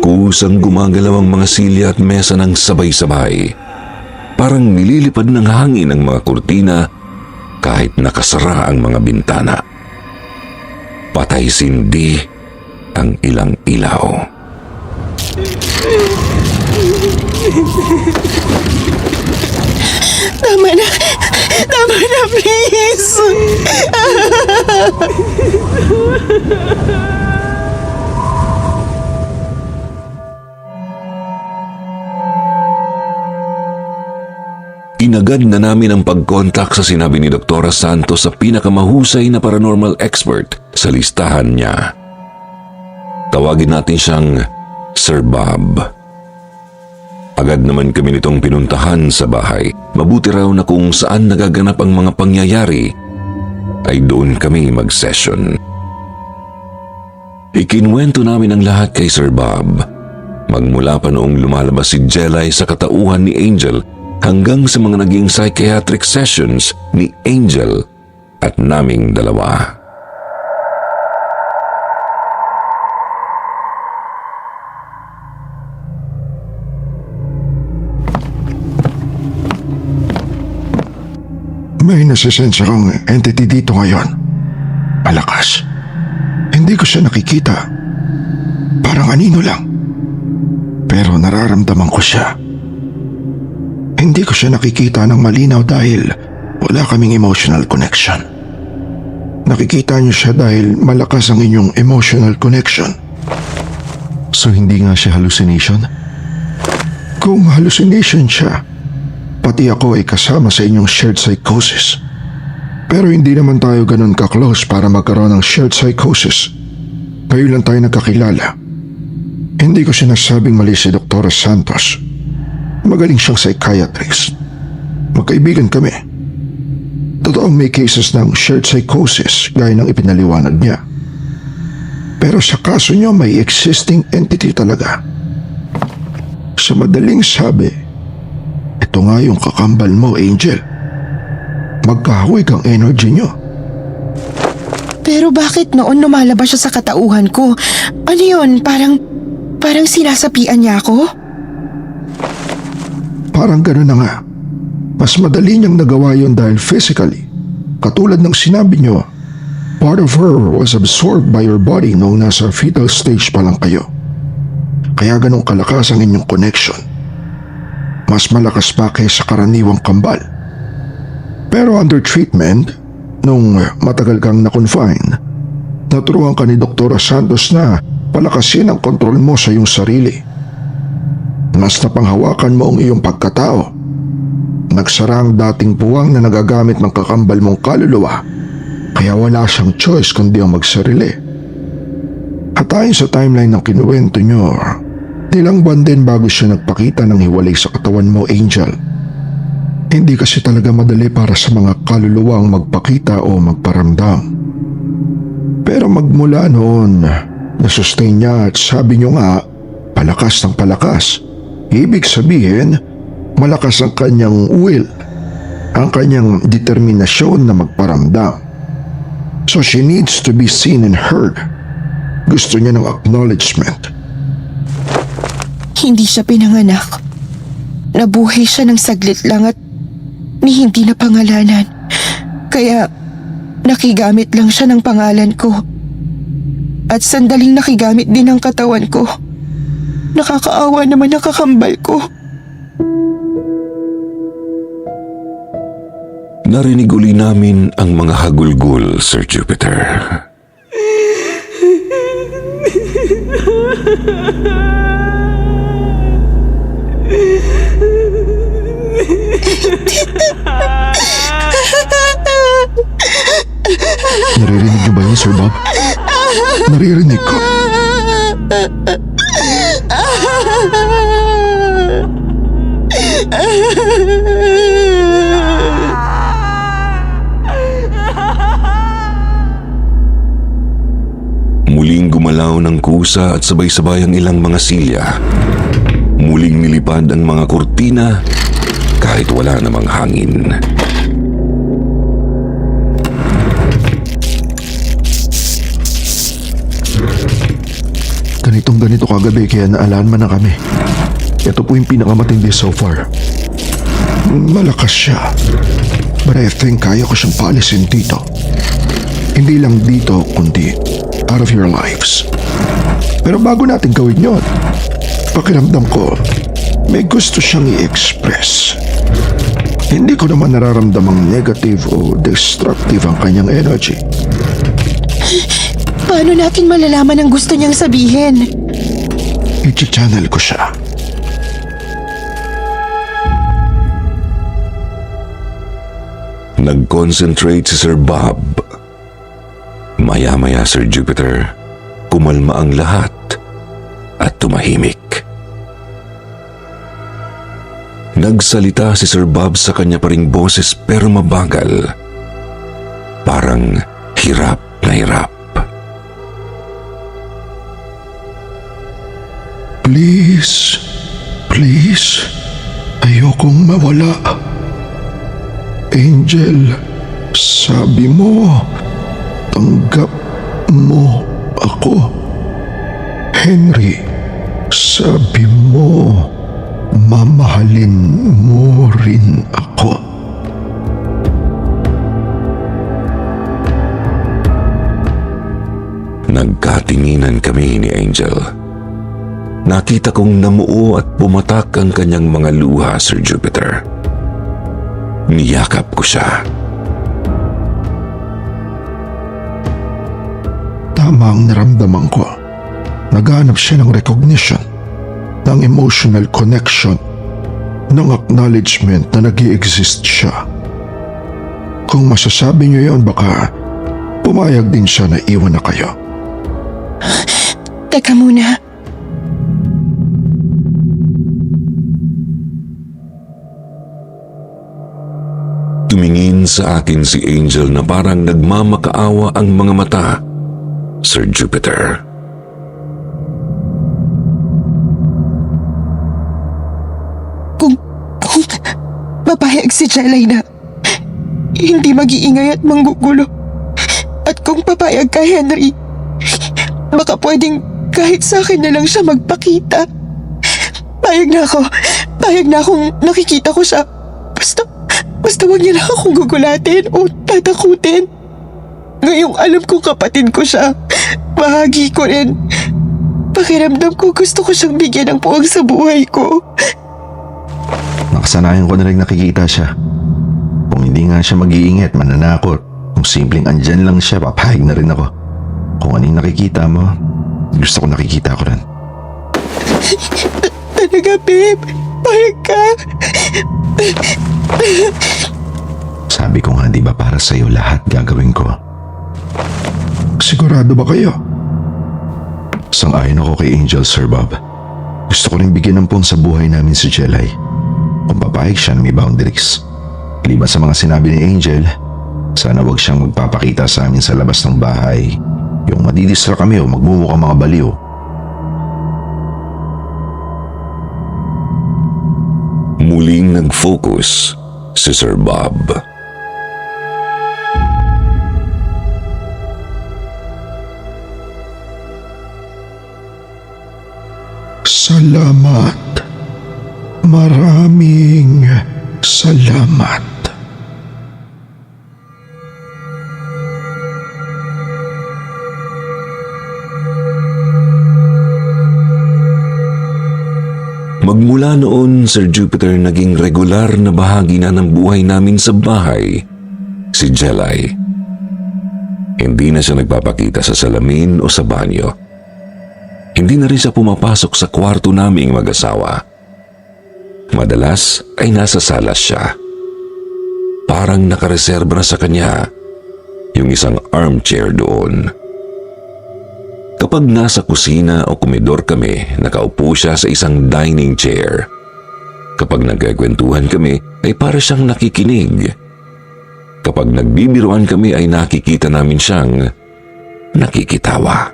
Kusang gumagalaw ang mga silya at mesa ng sabay-sabay. Parang nililipad ng hangin ang mga kurtina kahit nakasara ang mga bintana. Patay sindi ang ilang ilaw. Tama na! Tama na, please! Inagad na namin ang pag-contact sa sinabi ni Dr. Santos sa pinakamahusay na paranormal expert sa listahan niya. Tawagin natin siyang Sir Bob. Agad naman kami nitong pinuntahan sa bahay. Mabuti raw na kung saan nagaganap ang mga pangyayari ay doon kami mag-session. Ikinwento namin ang lahat kay Sir Bob. Magmula pa noong lumalabas si Jelay sa katauhan ni Angel hanggang sa mga naging psychiatric sessions ni Angel at naming dalawa. May nasisensya kong entity dito ngayon. Malakas. Hindi ko siya nakikita. Parang anino lang. Pero nararamdaman ko siya. Hindi ko siya nakikita ng malinaw dahil wala kaming emotional connection. Nakikita niyo siya dahil malakas ang inyong emotional connection. So hindi nga siya hallucination? Kung hallucination siya, pati ako ay kasama sa inyong shared psychosis. Pero hindi naman tayo ganun ka-close para magkaroon ng shared psychosis. Ngayon lang tayo nagkakilala. Hindi ko sinasabing mali si Dr. Santos. Magaling siyang psychiatrist. Magkaibigan kami. Totoong may cases ng shared psychosis gaya ng ipinaliwanag niya. Pero sa kaso niyo may existing entity talaga. Sa madaling sabi, ito nga yung kakambal mo, Angel. Magkahawig ang energy niyo. Pero bakit noon lumalabas siya sa katauhan ko? Ano yun? Parang sinasapian niya ako? Parang gano'n na nga. Mas madali niyang nagawa yun dahil physically, katulad ng sinabi niyo, part of her was absorbed by your body noong nasa fetal stage pa lang kayo. Kaya ganong kalakas ang inyong connection. Mas malakas pa kaysa karaniwang kambal. Pero under treatment, nung matagal kang na-confine, naturuan ka ni Dr. Santos na palakasin ang kontrol mo sa iyong sarili. Mas napanghawakan mo ang iyong pagkatao. Nagsara ang dating puwang na nagagamit ng kakambal mong kaluluwa, kaya wala siyang choice kundi ang magsarili. At ayon sa timeline ng kinuwento niyo, ilang buwan din bago siya nagpakita ng hiwalay sa katawan mo, Angel. Hindi kasi talaga madali para sa mga kaluluwang magpakita o magparamdam. Pero magmula noon, nasustain niya at sabi niyo nga, palakas ng palakas. Ibig sabihin, malakas ang kanyang will, ang kanyang determinasyon na magparamdam. So she needs to be seen and heard. Gusto niya ng acknowledgement. Hindi siya pinanganak. Nabuhay siya ng saglit lang at ni hindi na pangalanan. Kaya nakigamit lang siya ng pangalan ko. At sandaling nakigamit din ang katawan ko. Nakakaawa naman ang kakambal ko. Narinig uli namin ang mga hagulgol, Sir Jupiter. Naririnig niyo ba yun, Sir Bob? Naririnig ko. Muling gumalaw ng kusa at sabay-sabay ang ilang mga silya. Muling nilipad ang mga kurtina kahit wala namang hangin. Ganito kagabi kaya naalarma na kami. Ito po yung pinakamatindi so far. Malakas siya. But I think kaya ko siyang paalisin dito. Hindi lang dito kundi out of your lives. Pero bago natin gawin yon, pakiramdam ko may gusto siyang i-express. Hindi ko naman nararamdamang negative o destructive ang kanyang energy. Paano natin malalaman ang gusto niyang sabihin? I-channel ko siya. Nag-concentrate si Sir Bob. Maya-maya, Sir Jupiter, kumalma ang lahat at tumahimik. Nagsalita si Sir Bob sa kanya pa ring boses pero mabagal. Parang hirap na hirap. Please, ayokong mawala. Angel, sabi mo, tanggap mo ako. Henry, sabi mo, mamahalin mo rin ako. Nagkatinginan kami ni Angel. nakita kong namuo at pumatak ang kanyang mga luha, Sir Jupiter. Niyakap ko siya. Tama ang naramdaman ko. Naghanap siya ng recognition, ng emotional connection, ng acknowledgement na nag-i-exist siya. Kung masasabi niyo yon, baka pumayag din siya na iwan na kayo. Teka muna. Tumingin sa akin si Angel na parang nagmamakaawa ang mga mata, Sir Jupiter. Kung papayag si Jelay na hindi mag-iingay at manggugulo. At kung papayag ka, Henry, baka pwedeng kahit sa akin na lang siya magpakita. Payag na ako. Payag na akong nakikita ko siya. Basta wag niya lang akong gugulatin o tatakutin. Ngayong alam kong kapatid ko siya, bahagi ko rin. Pakiramdam ko gusto ko siyang bigyan ng puwag sa buhay ko. Nakasanayan ko na rin nakikita siya. Kung hindi nga siya mag-iingat, mananakot. Kung simpleng andyan lang siya, papayag na rin ako. Kung anong nakikita mo, gusto ko nakikita ko rin. Talaga, babe. Payag ka. Sabi ko nga, di ba para sa'yo lahat gagawin ko? Sigurado ba kayo? Sang-ayon ako kay Angel, Sir Bob. Gusto ko rin bigyan ng puwang sa buhay namin si Jelay. Kung papayag siya na may boundaries. Liban sa mga sinabi ni Angel, sana wag siyang magpapakita sa amin sa labas ng bahay. Yung madidistra kami o magmumukhang mga baliw. Muling nag-focus si Sir Bob. Salamat. Maraming salamat. Magmula noon, Sir Jupiter, naging regular na bahagi na ng buhay namin sa bahay, si Jelay. Hindi na siya nagpapakita sa salamin o sa banyo. Hindi na rin siya pumapasok sa kwarto naming mag-asawa. Madalas ay nasa salas siya. Parang nakareserba na sa kanya yung isang armchair doon. Kapag nasa kusina o komedor kami, nakaupo siya sa isang dining chair. Kapag nagkakwentuhan kami, ay para siyang nakikinig. Kapag nagbibiruan kami, ay nakikita namin siyang nakikitawa.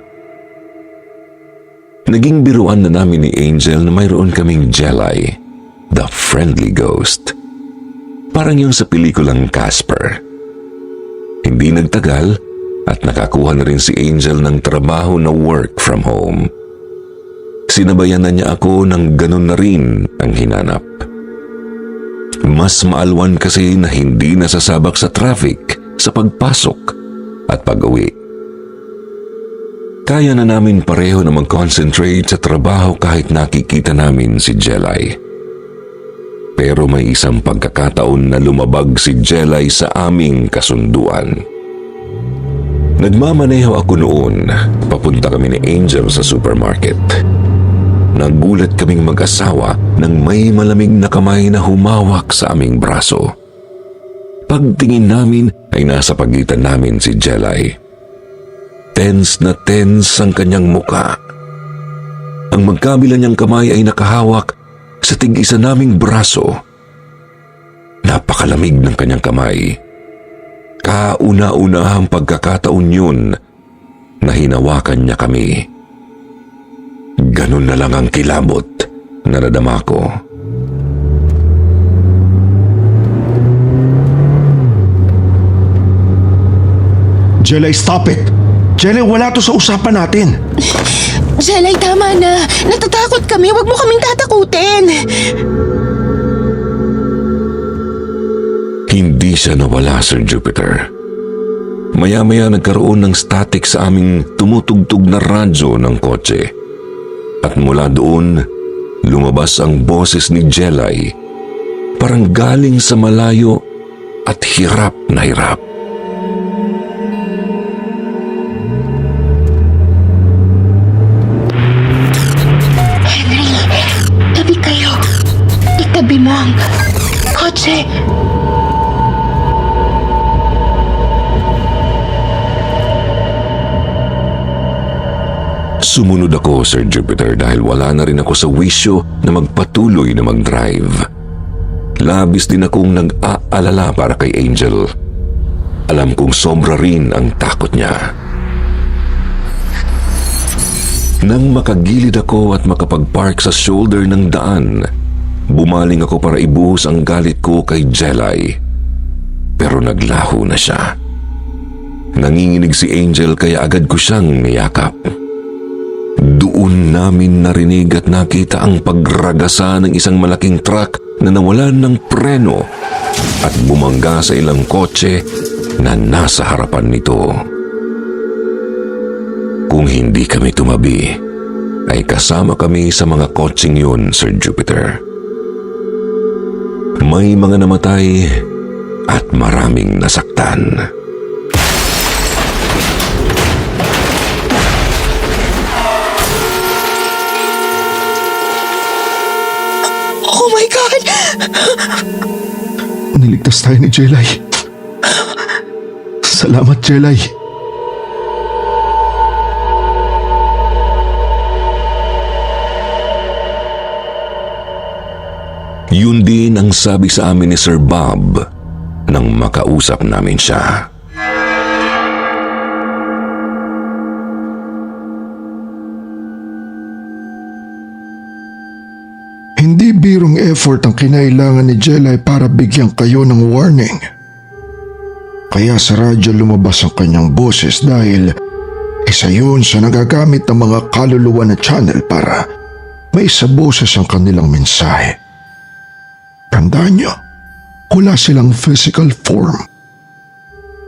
Naging biruan na namin ni Angel na mayroon kaming Jelay, the friendly ghost. Parang yung sa pelikulang Casper. Hindi nagtagal at nakakuha na rin si Angel ng trabaho na work from home. Sinabayan na niya ako ng ganun na rin ang hinanap. Mas maalwan kasi na hindi nasasabak sa traffic sa pagpasok at pag-uwi. Kaya na namin pareho na mag-concentrate sa trabaho kahit nakikita namin si Jelay. Pero may isang pagkakataon na lumabag si Jelay sa aming kasunduan. Nagmamaneho ako noon, papunta kami ni Angel sa supermarket. Nagulat kaming mag-asawa nang may malamig na kamay na humawak sa aming braso. Pagtingin namin ay nasa pagitan namin si Jelay. Tense na tense ang kanyang muka. Ang magkabila niyang kamay ay nakahawak sa tig-isa naming braso. Napakalamig ng kanyang kamay. Kauna-unahang pagkakataon yun na hinawakan niya kami. Ganun na lang ang kilabot na nadama ko. Jelay, stop it! Jelay, wala to sa usapan natin. Jelay, tama na. Natatakot kami. Huwag mo kaming tatakutin. Hindi siya nawala, Sir Jupiter. Maya-maya nagkaroon ng static sa aming tumutugtog na radyo ng kotse. At mula doon, lumabas ang boses ni Jelay, parang galing sa malayo at hirap na hirap. Henry, tabi kayo. Itabi mo ang kotse. Sumunod ako, Sir Jupiter, dahil wala na rin ako sa wisyo na magpatuloy na mag-drive. Labis din akong nag-aalala para kay Angel. Alam kong sobra rin ang takot niya. Nang makagilid ako at makapag-park sa shoulder ng daan, bumaling ako para ibuhos ang galit ko kay Jelay. Pero naglaho na siya. Nanginginig si Angel kaya agad ko siyang niyakap. Doon namin narinig at nakita ang pagragasa ng isang malaking truck na nawalan ng preno at bumangga sa ilang kotse na nasa harapan nito. Kung hindi kami tumabi, ay kasama kami sa mga kotseng yun, Sir Jupiter. May mga namatay at maraming nasaktan. Oh my God! Niligtas tayo ni Jelay. Salamat, Jelay. Yun din ang sabi sa amin ni Sir Bob nang makausap namin siya. Hindi birong effort ang kinailangan ni Jelay para bigyan kayo ng warning. Kaya sa radyo lumabas ang kanyang boses dahil isa yun sa nagagamit ng mga kaluluwa na channel para may sa boses ang kanilang mensahe. Tandaan nyo, wala silang physical form.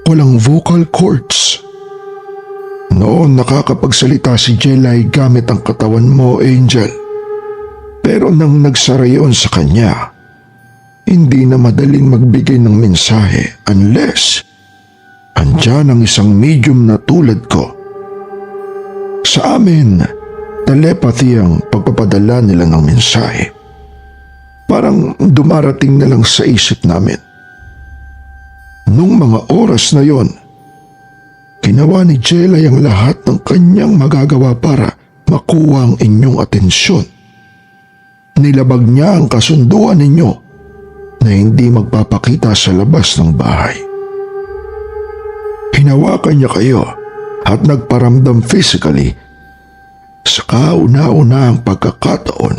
Walang vocal cords. Noon nakakapagsalita si Jelay gamit ang katawan mo, Angel. Pero nang nagsara yun sa kanya, hindi na madaling magbigay ng mensahe unless andyan ang isang medium na tulad ko. Sa amin, telepathy ang pagpapadala nila ng mensahe. Parang dumarating na lang sa isip namin. Nung mga oras na yon, ginawa ni Jelay ang lahat ng kanyang magagawa para makuha ang inyong atensyon. Nilabag niya ang kasunduan ninyo na hindi magpapakita sa labas ng bahay. Hinawakan niya kayo at nagparamdam physically sa kauna-una ang pagkakataon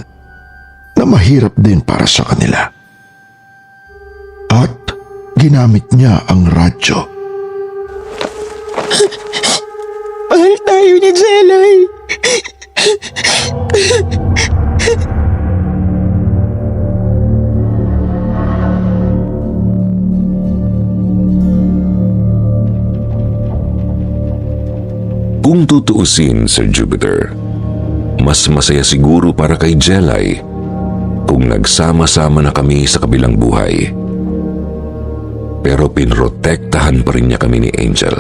na mahirap din para sa kanila. At ginamit niya ang radyo. Mahal tayo ni Jelay. Kung tutuusin, Sir Jupiter, mas masaya siguro para kay Jelay kung nagsama-sama na kami sa kabilang buhay. Pero pinrotektahan pa rin niya kami ni Angel.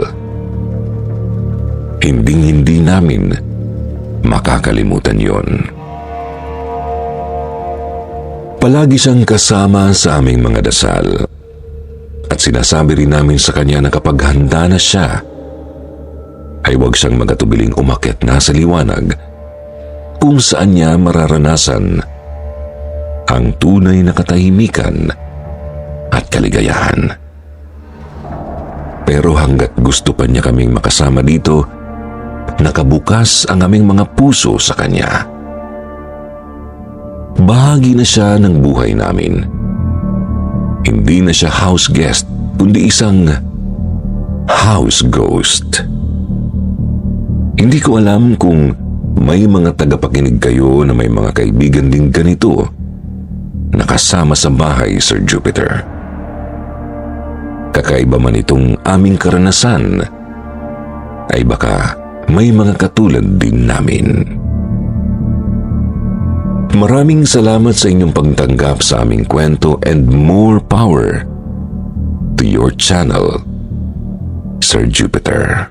Hinding-hindi namin makakalimutan yon. Palagi siyang kasama sa aming mga dasal at sinasabi rin namin sa kanya na kapag handa na siya, ay huwag siyang magatubiling umakyat na sa liwanag kung saan niya mararanasan ang tunay na katahimikan at kaligayahan. Pero hanggat gusto pa niya kaming makasama dito, nakabukas ang aming mga puso sa kanya. Bahagi na siya ng buhay namin. Hindi na siya house guest, kundi isang house ghost. Hindi ko alam kung may mga tagapakinig kayo na may mga kaibigan din ganito na kasama sa bahay, Sir Jupiter. Kakaiba man itong aming karanasan, ay baka may mga katulad din namin. Maraming salamat sa inyong pagtanggap sa aming kwento and more power to your channel, Sir Jupiter.